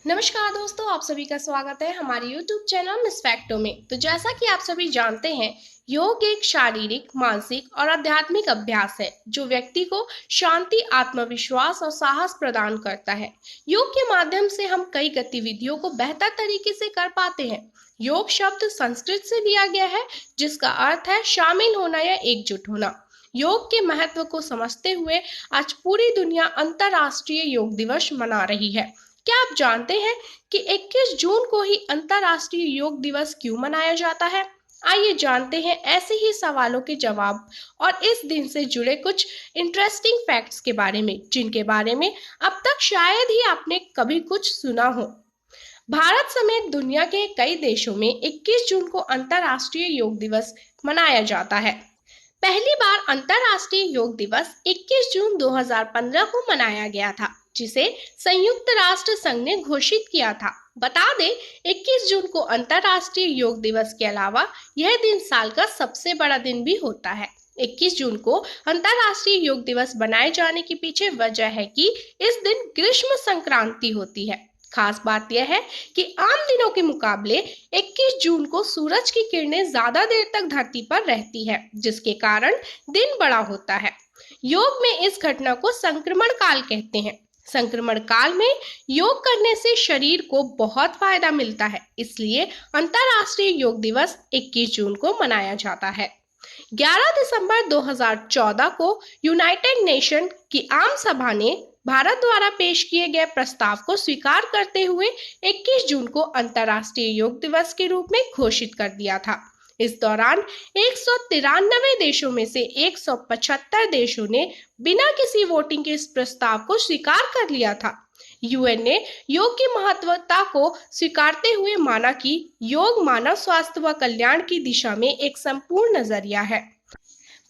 नमस्कार दोस्तों, आप सभी का स्वागत है हमारे YouTube चैनल मिस फैक्टो में। तो जैसा कि आप सभी जानते हैं, योग एक शारीरिक, मानसिक और आध्यात्मिक अभ्यास है जो व्यक्ति को शांति, आत्मविश्वास और साहस प्रदान करता है। योग के माध्यम से हम कई गतिविधियों को बेहतर तरीके से कर पाते हैं। योग शब्द संस्कृत से लिया गया है, जिसका अर्थ है शामिल होना या एकजुट होना। योग के महत्व को समझते हुए आज पूरी दुनिया अंतर्राष्ट्रीय योग दिवस मना रही है। क्या आप जानते हैं कि 21 जून को ही अंतर्राष्ट्रीय योग दिवस क्यों मनाया जाता है? आइए जानते हैं ऐसे ही सवालों के जवाब और इस दिन से जुड़े कुछ इंटरेस्टिंग फैक्ट्स के बारे में, जिनके बारे में अब तक शायद ही आपने कभी कुछ सुना हो। भारत समेत दुनिया के कई देशों में 21 जून को अंतर्राष्ट्रीय योग दिवस मनाया जाता है। पहली बार अंतर्राष्ट्रीय योग दिवस 21 जून 2015 को मनाया गया था, जिसे संयुक्त राष्ट्र संघ ने घोषित किया था। बता दें, 21 जून को अंतर्राष्ट्रीय योग दिवस के अलावा यह दिन साल का सबसे बड़ा दिन भी होता है। 21 जून को अंतर्राष्ट्रीय योग दिवस बनाए जाने के पीछे वजह है कि इस दिन ग्रीष्म संक्रांति होती है। खास बात यह है कि आम दिनों के मुकाबले 21 जून को सूरज की किरणें ज्यादा देर तक धरती पर रहती है, जिसके कारण दिन बड़ा होता है। योग में इस घटना को संक्रमण काल कहते हैं। संक्रमण काल में योग करने से शरीर को बहुत फायदा मिलता है, इसलिए अंतर्राष्ट्रीय योग दिवस 21 जून को मनाया जाता है। 11 दिसंबर 2014 को यूनाइटेड नेशन की आम सभा ने भारत द्वारा पेश किए गए प्रस्ताव को स्वीकार करते हुए 21 जून को अंतर्राष्ट्रीय योग दिवस के रूप में घोषित कर दिया था। इस दौरान 193 देशों में से 175 देशों ने बिना किसी वोटिंग के इस प्रस्ताव को स्वीकार कर लिया था। यूएन ने योग की महत्वता को स्वीकारते हुए माना कि योग मानव स्वास्थ्य व कल्याण की दिशा में एक संपूर्ण नजरिया है।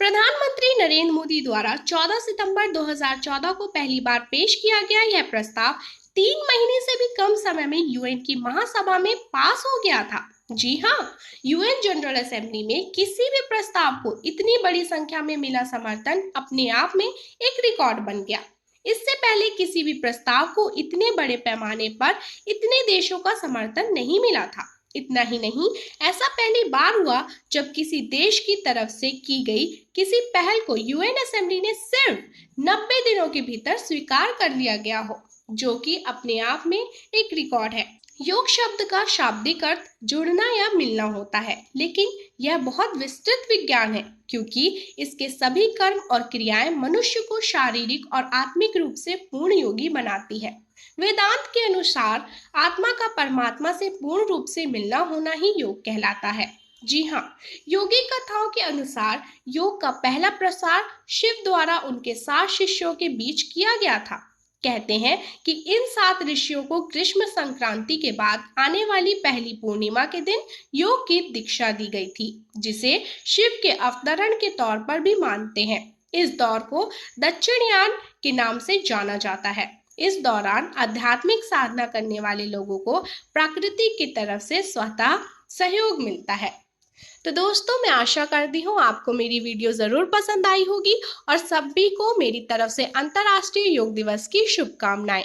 प्रधानमंत्री नरेंद्र मोदी द्वारा 14 सितंबर 2014 को पहली बार पेश किया गया यह प्रस्ताव 3 महीने से भी कम समय में यूएन की महासभा में पास हो गया था। जी हाँ, यूएन जनरल असेंबली में किसी भी प्रस्ताव को इतनी बड़ी संख्या में मिला समर्थन अपने आप में एक रिकॉर्ड बन गया। इससे पहले किसी भी प्रस्ताव को इतने बड़े पैमाने पर इतने देशों का समर्थन नहीं मिला था। इतना ही नहीं, ऐसा पहली बार हुआ जब किसी देश की तरफ से की गई किसी पहल को यूएन असेंबली ने सिर्फ 90 दिनों के भीतर स्वीकार कर लिया गया हो, जो कि अपने आप में एक रिकॉर्ड है। योग शब्द का शाब्दिक अर्थ जुड़ना या मिलना होता है, लेकिन यह बहुत विस्तृत विज्ञान है, क्योंकि इसके सभी कर्म और क्रियाएं मनुष्य को शारीरिक और आत्मिक रूप से पूर्ण योगी बनाती है। वेदांत के अनुसार आत्मा का परमात्मा से पूर्ण रूप से मिलना होना ही योग कहलाता है। जी हाँ, योगी कथाओं के अनुसार योग का पहला प्रसार शिव द्वारा उनके 7 शिष्यों के बीच किया गया था। कहते हैं कि इन 7 ऋषियों को ग्रीष्म संक्रांति के बाद आने वाली पहली पूर्णिमा के दिन योग की दीक्षा दी गई थी, जिसे शिव के अवतरण के तौर पर भी मानते हैं। इस दौर को दक्षिणयान के नाम से जाना जाता है। इस दौरान आध्यात्मिक साधना करने वाले लोगों को प्रकृति की तरफ से स्वतः सहयोग मिलता है। तो दोस्तों, मैं आशा करती हूँ आपको मेरी वीडियो जरूर पसंद आई होगी और सभी को मेरी तरफ से अंतर्राष्ट्रीय योग दिवस की शुभकामनाएं।